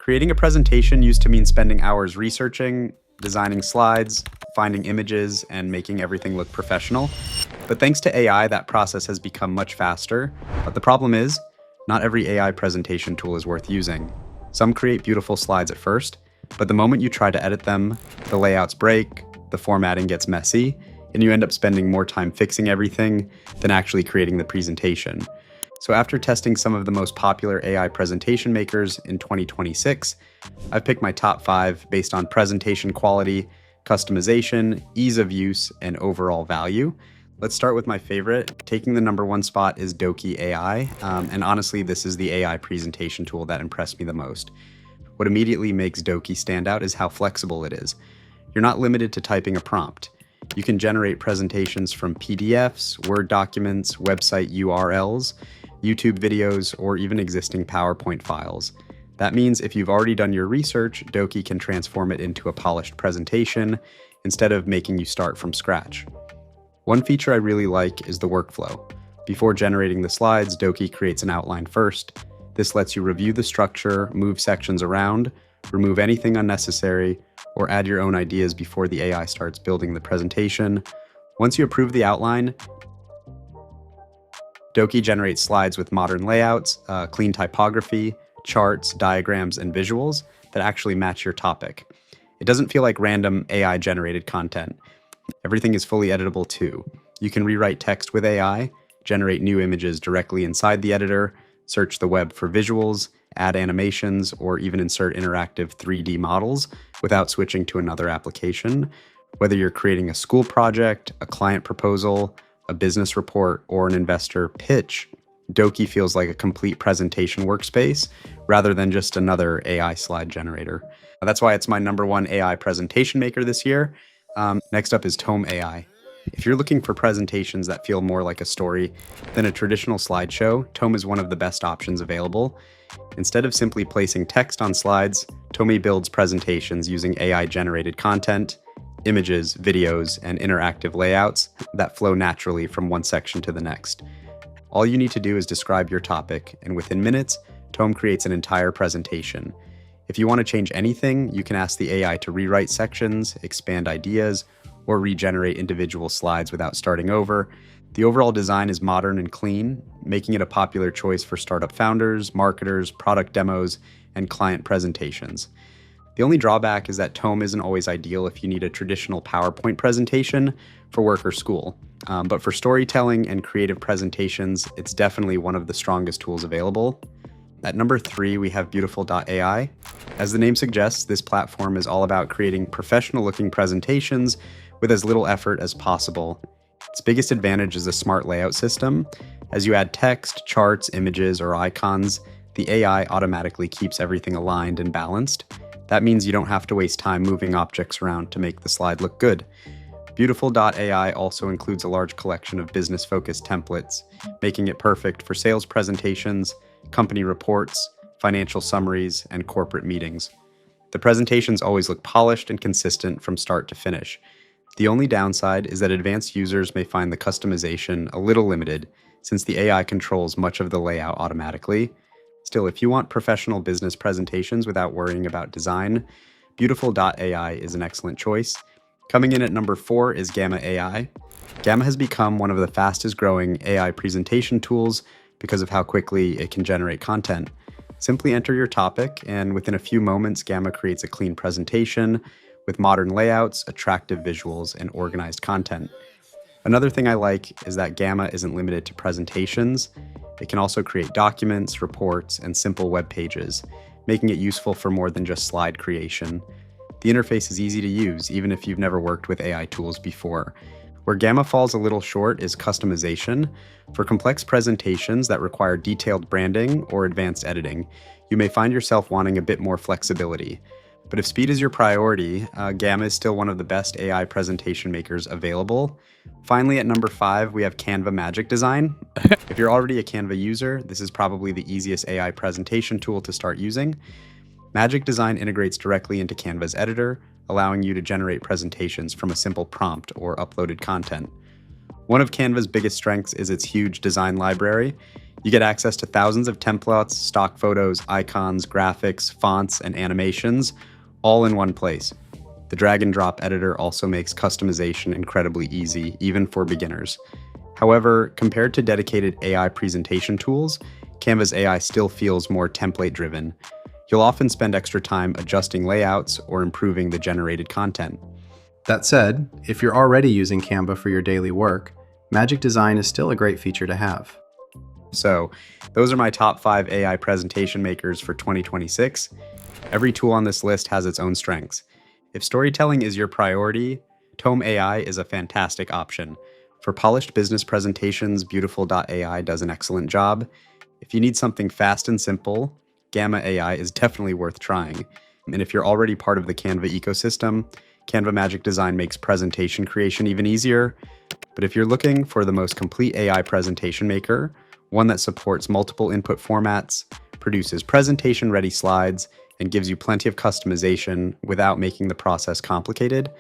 Creating a presentation used to mean spending hours researching, designing slides, finding images, and making everything look professional. But thanks to AI, that process has become much faster. But the problem is, not every AI presentation tool is worth using. Some create beautiful slides at first, but the moment you try to edit them, the layouts break, the formatting gets messy, and you end up spending more time fixing everything than actually creating the presentation. So after testing some of the most popular AI presentation makers in 2026, I've picked my top 5 based on presentation quality, customization, ease of use, and overall value. Let's start with my favorite. Taking the #1 spot is Dokie AI, and honestly, this is the AI presentation tool that impressed me the most. What immediately makes Dokie stand out is how flexible it is. You're not limited to typing a prompt. You can generate presentations from PDFs, Word documents, website URLs, YouTube videos, or even existing PowerPoint files. That means if you've already done your research, Dokie can transform it into a polished presentation instead of making you start from scratch. One feature I really like is the workflow. Before generating the slides, Dokie creates an outline first. This lets you review the structure, move sections around, remove anything unnecessary, or add your own ideas before the AI starts building the presentation. Once you approve the outline, Dokie generates slides with modern layouts, clean typography, charts, diagrams, and visuals that actually match your topic. It doesn't feel like random AI-generated content. Everything is fully editable too. You can rewrite text with AI, generate new images directly inside the editor, search the web for visuals, add animations, or even insert interactive 3D models without switching to another application. Whether you're creating a school project, a client proposal, a business report, or an investor pitch, Dokie feels like a complete presentation workspace rather than just another AI slide generator. That's why it's my #1 AI presentation maker this year. Next up is Tome AI. If you're looking for presentations that feel more like a story than a traditional slideshow, Tome is one of the best options available. Instead of simply placing text on slides, Tome builds presentations using AI-generated content, images, videos, and interactive layouts that flow naturally from one section to the next. All you need to do is describe your topic, and within minutes, Tome creates an entire presentation. If you want to change anything, you can ask the AI to rewrite sections, expand ideas, or regenerate individual slides without starting over. The overall design is modern and clean, making it a popular choice for startup founders, marketers, product demos, and client presentations. The only drawback is that Tome isn't always ideal if you need a traditional PowerPoint presentation for work or school. But for storytelling and creative presentations, it's definitely one of the strongest tools available. At #3, we have Beautiful.ai. As the name suggests, this platform is all about creating professional-looking presentations with as little effort as possible. Its biggest advantage is a smart layout system. As you add text, charts, images, or icons, the AI automatically keeps everything aligned and balanced. That means you don't have to waste time moving objects around to make the slide look good. Beautiful.ai also includes a large collection of business-focused templates, making it perfect for sales presentations, company reports, financial summaries, and corporate meetings. The presentations always look polished and consistent from start to finish. The only downside is that advanced users may find the customization a little limited, since the AI controls much of the layout automatically. Still, if you want professional business presentations without worrying about design, Beautiful.ai is an excellent choice. Coming in at #4 is Gamma AI. Gamma has become one of the fastest growing AI presentation tools because of how quickly it can generate content. Simply enter your topic, and within a few moments, Gamma creates a clean presentation with modern layouts, attractive visuals, and organized content. Another thing I like is that Gamma isn't limited to presentations. It can also create documents, reports, and simple web pages, making it useful for more than just slide creation. The interface is easy to use, even if you've never worked with AI tools before. Where Gamma falls a little short is customization. For complex presentations that require detailed branding or advanced editing, you may find yourself wanting a bit more flexibility. But if speed is your priority, Gamma is still one of the best AI presentation makers available. Finally, at #5, we have Canva Magic Design. If you're already a Canva user, this is probably the easiest AI presentation tool to start using. Magic Design integrates directly into Canva's editor, allowing you to generate presentations from a simple prompt or uploaded content. One of Canva's biggest strengths is its huge design library. You get access to thousands of templates, stock photos, icons, graphics, fonts, and animations, all in one place. The drag and drop editor also makes customization incredibly easy, even for beginners. However, compared to dedicated AI presentation tools, Canva's AI still feels more template-driven. You'll often spend extra time adjusting layouts or improving the generated content. That said, if you're already using Canva for your daily work, Magic Design is still a great feature to have. So, those are my top 5 AI presentation makers for 2026. Every tool on this list has its own strengths. If storytelling is your priority, Tome AI is a fantastic option. For polished business presentations, Beautiful.ai does an excellent job. If you need something fast and simple, Gamma AI is definitely worth trying. And if you're already part of the Canva ecosystem, Canva Magic Design makes presentation creation even easier. But if you're looking for the most complete AI presentation maker, one that supports multiple input formats, produces presentation-ready slides, and gives you plenty of customization without making the process complicated,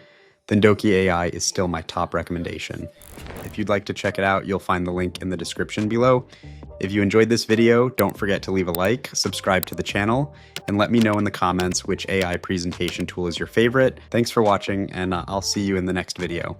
then Dokie AI is still my top recommendation. If you'd like to check it out, you'll find the link in the description below. If you enjoyed this video, don't forget to leave a like, subscribe to the channel, and let me know in the comments which AI presentation tool is your favorite. Thanks for watching, and I'll see you in the next video.